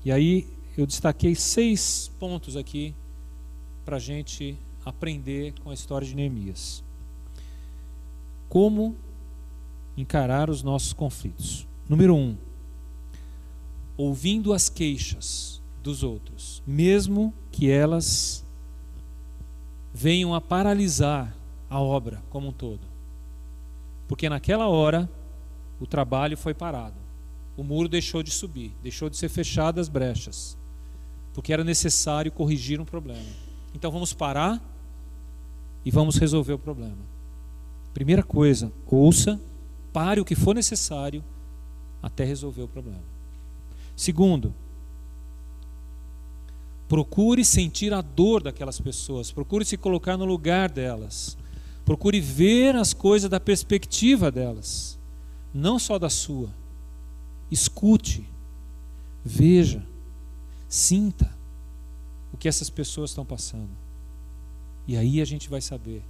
E aí eu destaquei 6 pontos aqui para a gente aprender com a história de Neemias. Como encarar os nossos conflitos. Número 1, ouvindo as queixas dos outros, mesmo que elas venham a paralisar a obra como um todo. Porque naquela hora o trabalho foi parado, o muro deixou de subir, deixou de ser fechado as brechas, porque era necessário corrigir um problema. Então vamos parar e vamos resolver o problema. Primeira coisa, ouça, pare o que for necessário, até resolver o problema. Segundo, procure sentir a dor daquelas pessoas, procure se colocar no lugar delas, procure ver as coisas da perspectiva delas, não só da sua. Escute, veja, sinta o que essas pessoas estão passando. E aí a gente vai saber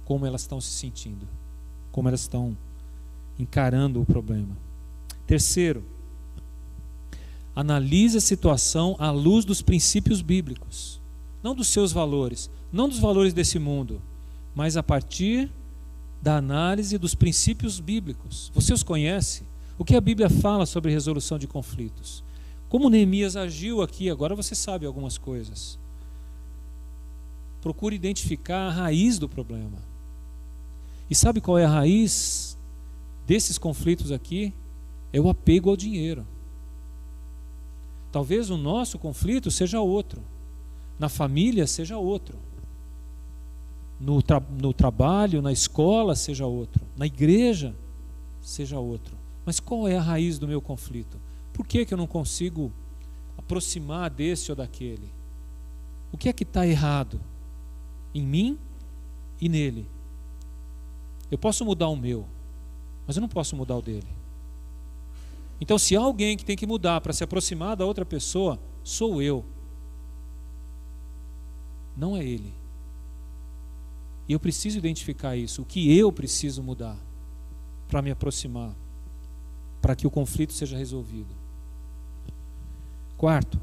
como elas estão se sentindo, como elas estão encarando o problema. Terceiro, analise a situação à luz dos princípios bíblicos, não dos seus valores, não dos valores desse mundo, mas a partir da análise dos princípios bíblicos. Você os conhece? O que a Bíblia fala sobre resolução de conflitos? Como Neemias agiu aqui, agora você sabe algumas coisas. Procure identificar a raiz do problema. E sabe qual é a raiz desses conflitos aqui? É o apego ao dinheiro. Talvez o nosso conflito seja outro, na família seja outro, no trabalho, na escola seja outro, na igreja seja outro. Mas qual é a raiz do meu conflito? Por que eu não consigo aproximar desse ou daquele? O que é que está errado em mim e nele? Eu posso mudar o meu, mas eu não posso mudar o dele. Então, se há alguém que tem que mudar para se aproximar da outra pessoa, sou eu, não é ele. E eu preciso identificar isso, o que eu preciso mudar para me aproximar, para que o conflito seja resolvido. Quarto,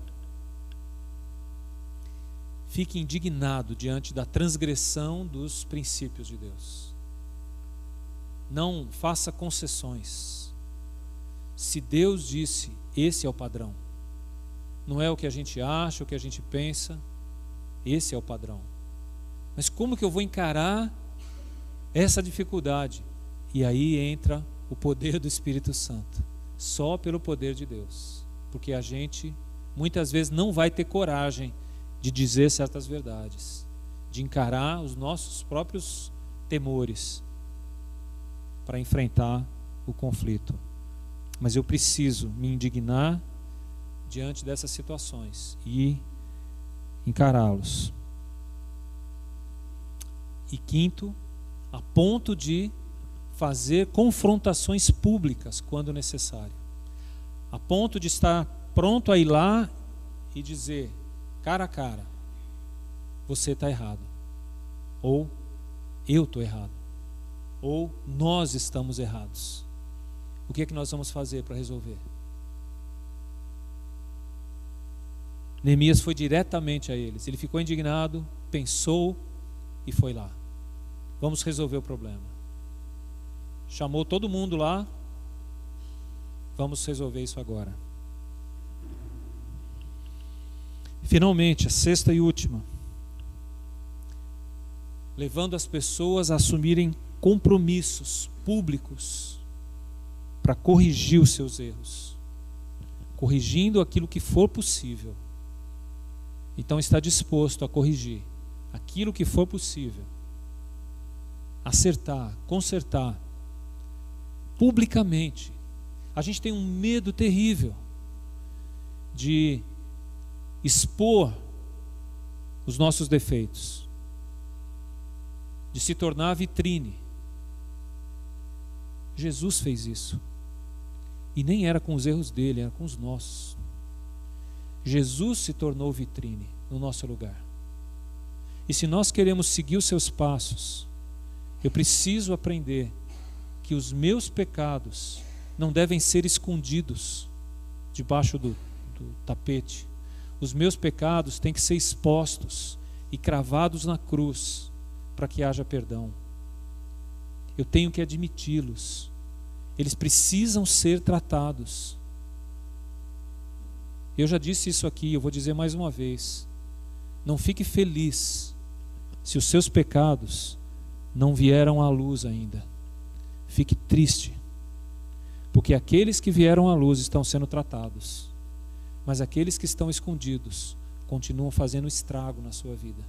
fique indignado diante da transgressão dos princípios de Deus. Não faça concessões. Se Deus disse, esse é o padrão. Não é o que a gente acha, o que a gente pensa. Esse é o padrão. Mas como que eu vou encarar essa dificuldade? E aí entra o poder do Espírito Santo. Só pelo poder de Deus. Porque a gente muitas vezes não vai ter coragem de dizer certas verdades, de encarar os nossos próprios temores para enfrentar o conflito. Mas eu preciso me indignar diante dessas situações e encará-los. E quinto, a ponto de fazer confrontações públicas quando necessário. A ponto de estar pronto a ir lá e dizer, cara a cara, você está errado. Ou eu estou errado. Ou nós estamos errados. O que é que nós vamos fazer para resolver? Neemias foi diretamente a eles. Ele ficou indignado, pensou e foi lá. Vamos resolver o problema. Chamou todo mundo lá. Vamos resolver isso agora. Finalmente, a sexta e última. Levando as pessoas a assumirem compromissos públicos para corrigir os seus erros, corrigindo aquilo que for possível. Então está disposto a corrigir aquilo que for possível, acertar, consertar, publicamente. A gente tem um medo terrível de expor os nossos defeitos, de se tornar vitrine. Jesus fez isso. E nem era com os erros dele, era com os nossos. Jesus se tornou vitrine no nosso lugar. E se nós queremos seguir os seus passos, eu preciso aprender que os meus pecados não devem ser escondidos debaixo do tapete. Os meus pecados têm que ser expostos e cravados na cruz para que haja perdão. Eu tenho que admiti-los. Eles precisam ser tratados. Eu já disse isso aqui, eu vou dizer mais uma vez. Não fique feliz se os seus pecados não vieram à luz ainda. Fique triste, porque aqueles que vieram à luz estão sendo tratados, mas aqueles que estão escondidos continuam fazendo estrago na sua vida.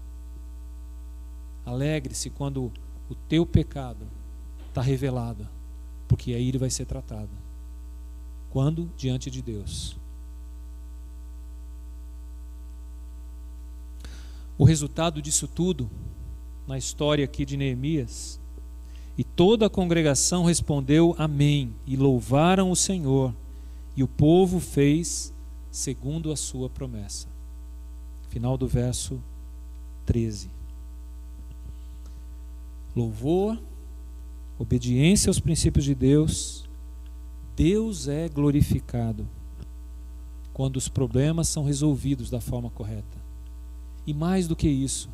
Alegre-se quando o teu pecado está revelado, porque aí ele vai ser tratado. Quando? Diante de Deus. O resultado disso tudo, na história aqui de Neemias, e toda a congregação respondeu amém, e louvaram o Senhor, e o povo fez segundo a sua promessa. Final do verso 13. Louvor, obediência aos princípios de Deus. Deus é glorificado quando os problemas são resolvidos da forma correta. E mais do que isso,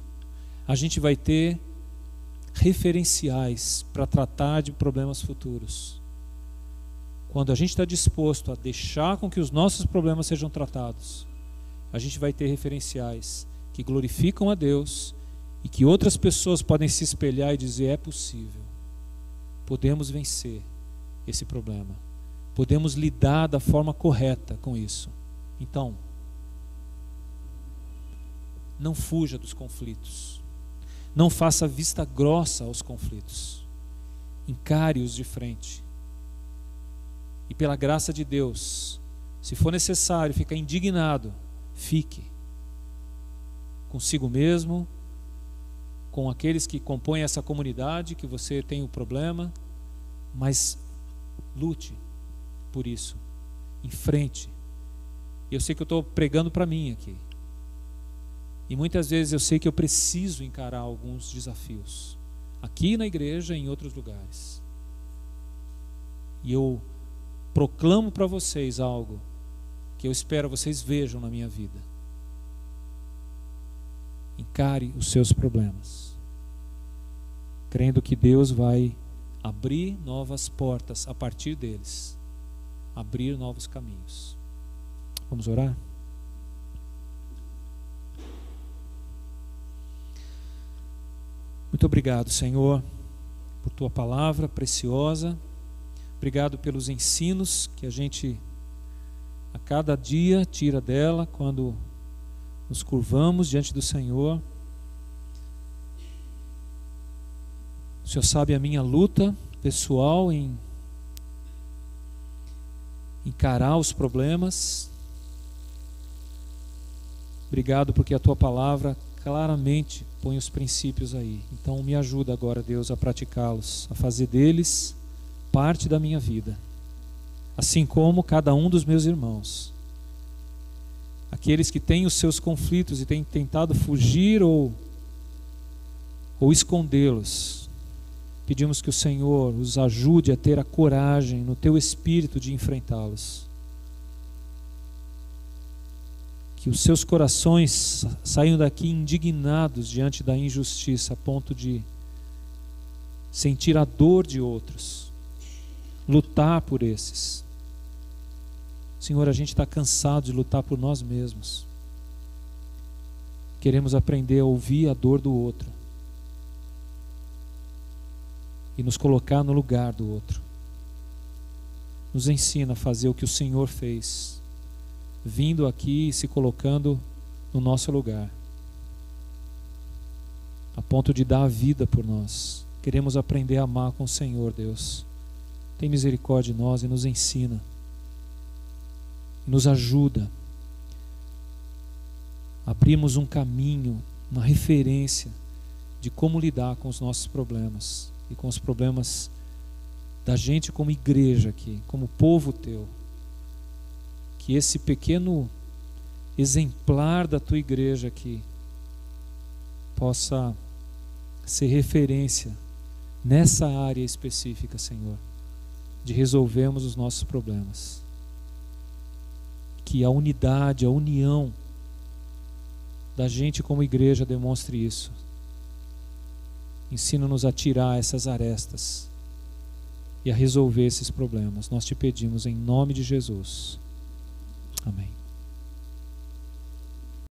a gente vai ter referenciais para tratar de problemas futuros. Quando a gente está disposto a deixar com que os nossos problemas sejam tratados, a gente vai ter referenciais que glorificam a Deus e que outras pessoas podem se espelhar e dizer: é possível, podemos vencer esse problema, podemos lidar da forma correta com isso. Então, não fuja dos conflitos, não faça vista grossa aos conflitos, encare-os de frente. E pela graça de Deus, se for necessário ficar indignado, fique consigo mesmo, com aqueles que compõem essa comunidade que você tem o problema, mas lute por isso, enfrente. Eu sei que eu estou pregando para mim aqui, e muitas vezes eu sei que eu preciso encarar alguns desafios, aqui na igreja e em outros lugares, e eu proclamo para vocês algo que eu espero vocês vejam na minha vida. Encare os seus problemas, crendo que Deus vai abrir novas portas a partir deles, abrir novos caminhos. Vamos orar? Muito obrigado, Senhor, por tua palavra preciosa. Obrigado pelos ensinos que a gente a cada dia tira dela quando nos curvamos diante do Senhor. O Senhor sabe a minha luta pessoal em encarar os problemas. Obrigado porque a tua palavra claramente põe os princípios aí. Então me ajuda agora, Deus, a praticá-los, a fazer deles parte da minha vida, assim como cada um dos meus irmãos. Aqueles que têm os seus conflitos e têm tentado fugir ou escondê-los, pedimos que o Senhor os ajude a ter a coragem no teu espírito de enfrentá-los. Que os seus corações saiam daqui indignados diante da injustiça, a ponto de sentir a dor de outros, lutar por esses. Senhor, a gente está cansado de lutar por nós mesmos. Queremos aprender a ouvir a dor do outro e nos colocar no lugar do outro. Nos ensina a fazer o que o Senhor fez, vindo aqui e se colocando no nosso lugar, a ponto de dar a vida por nós. Queremos aprender a amar com o Senhor, Deus. Tem misericórdia de nós e nos ensina, nos ajuda. Abrimos um caminho, uma referência de como lidar com os nossos problemas e com os problemas da gente como igreja aqui, como povo teu. Que esse pequeno exemplar da tua igreja aqui possa ser referência nessa área específica, Senhor, de resolvermos os nossos problemas. Que a unidade, a união da gente como igreja demonstre isso. Ensina-nos a tirar essas arestas e a resolver esses problemas. Nós te pedimos em nome de Jesus. Amém.